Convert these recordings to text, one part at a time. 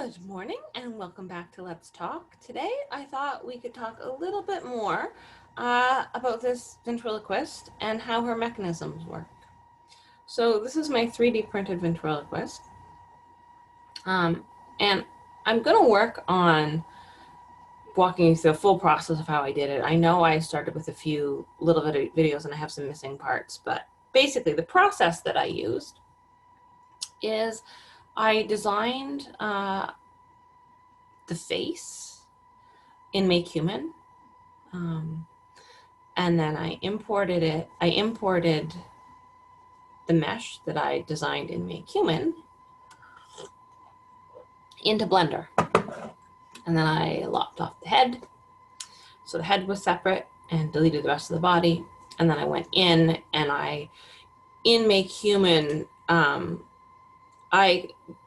Good morning and welcome back to Let's Talk. Today I thought we could talk a little bit more about this ventriloquist and how her mechanisms work. So this is my 3D printed ventriloquist. And I'm going to work on walking you through the full process of how I did it. I know I started with a few little videos and I have some missing parts, but basically the process that I used is I designed the face in Make Human, and then I imported it. I imported the mesh that I designed in Make Human into Blender, and then I lopped off the head, so the head was separate, and deleted the rest of the body. And then I went in and in Make Human,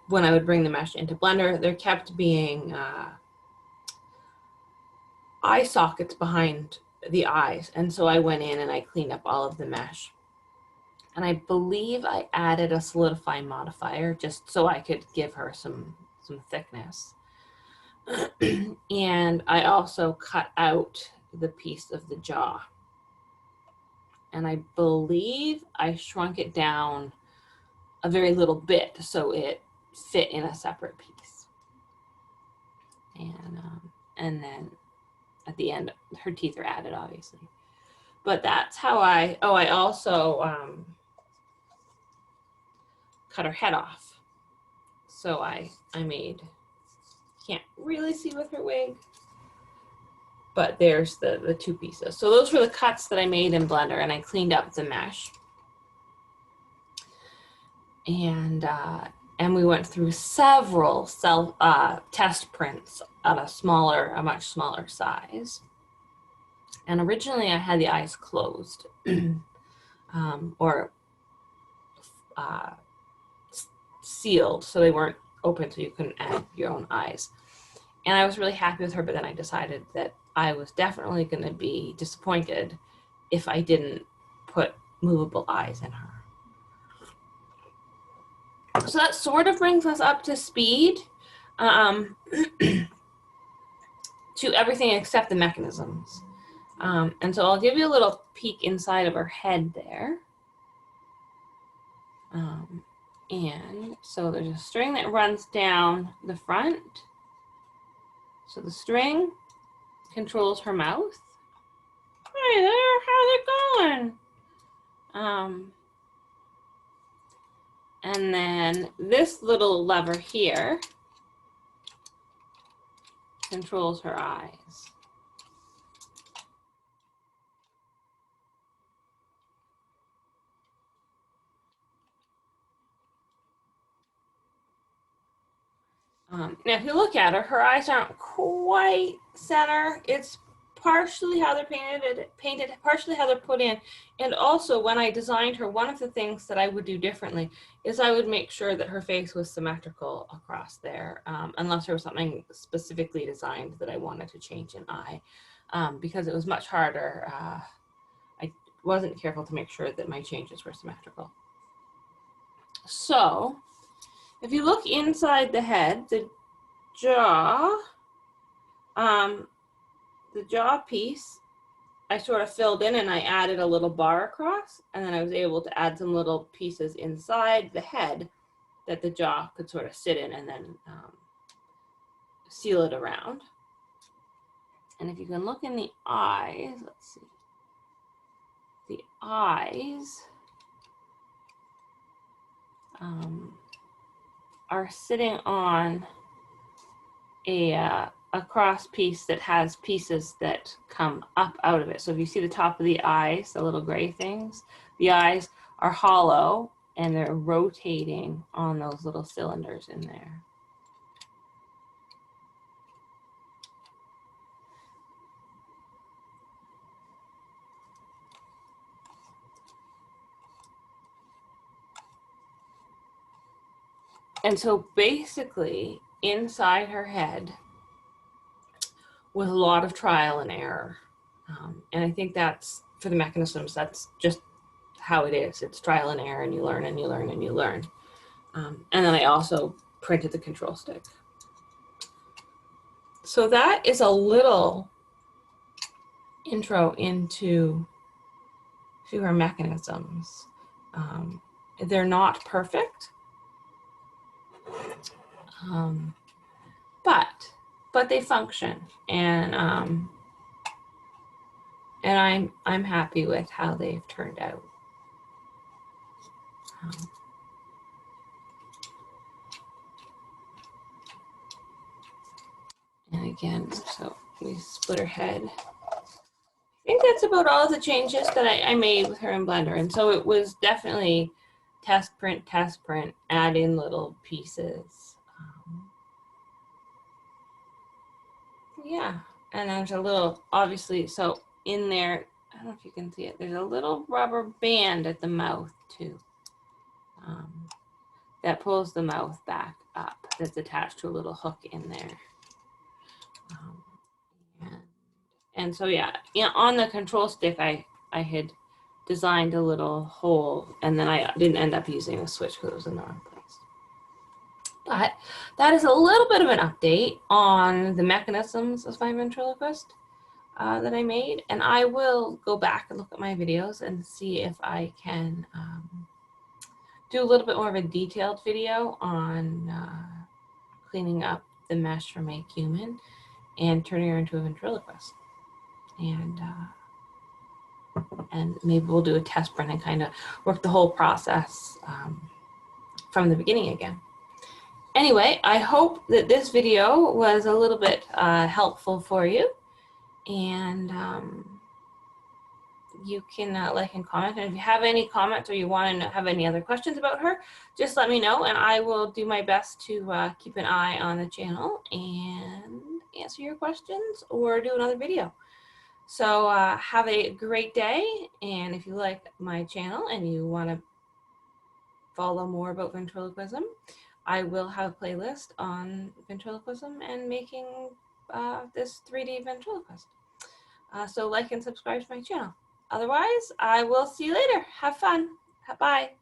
when I would bring the mesh into Blender, there kept being eye sockets behind the eyes. And so I went in and I cleaned up all of the mesh. And I believe I added a solidify modifier just so I could give her some thickness. And I also cut out the piece of the jaw. And I believe I shrunk it down a very little bit so it fit in a separate piece. And then at the end, her teeth are added, obviously. But that's how I also cut her head off. So I made, can't really see with her wig, but there's the two pieces. So those were the cuts that I made in Blender, and I cleaned up the mesh. And we went through several test prints at a much smaller size. And originally I had the eyes closed or sealed, so they weren't open, so you couldn't add your own eyes. And I was really happy with her, but then I decided that I was definitely going to be disappointed if I didn't put movable eyes in her. So that sort of brings us up to speed to everything except the mechanisms. And so I'll give you a little peek inside of her head there. And so there's a string that runs down the front. So the string controls her mouth. Hey there, how's it going? And then this little lever here controls her eyes. Now, if you look at her, her eyes aren't quite center. It's partially how they're painted, partially how they're put in. And also, when I designed her, one of the things that I would do differently is I would make sure that her face was symmetrical across there, unless there was something specifically designed that I wanted to change an eye, because it was much harder. I wasn't careful to make sure that my changes were symmetrical. So, if you look inside the head, the jaw piece, I sort of filled in and I added a little bar across, and then I was able to add some little pieces inside the head that the jaw could sort of sit in, and then seal it around. And if you can look in the eyes, let's see, the eyes are sitting on a cross piece that has pieces that come up out of it. So if you see the top of the eyes, the little gray things, the eyes are hollow and they're rotating on those little cylinders in there. And so basically inside her head was a lot of trial and error. And I think that's, for the mechanisms, that's just how it is. It's trial and error, and you learn and you learn and you learn. And then I also printed the control stick. So that is a little intro into her mechanisms. They're not perfect, but they function, and I'm happy with how they've turned out. And again, so we split her head. I think that's about all the changes that I made with her in Blender. And so it was definitely test print, add in little pieces. Yeah, and there's a little, obviously, so in there, I don't know if you can see it, there's a little rubber band at the mouth too. That pulls the mouth back up, that's attached to a little hook in there. And so yeah, on the control stick, I had designed a little hole, and then I didn't end up using a switch because it was in the wrong place. But that is a little bit of an update on the mechanisms of my ventriloquist that I made, and I will go back and look at my videos and see if I can do a little bit more of a detailed video on cleaning up the mesh from my human and turning her into a ventriloquist. And maybe we'll do a test print and kind of work the whole process from the beginning again. Anyway, I hope that this video was a little bit helpful for you, and you can like and comment. And if you have any comments or you want to have any other questions about her, just let me know, and I will do my best to keep an eye on the channel and answer your questions or do another video. So have a great day, and if you like my channel and you want to follow more about ventriloquism, I will have a playlist on ventriloquism and making this 3D ventriloquist. So like and subscribe to my channel. Otherwise, I will see you later. Have fun. Bye.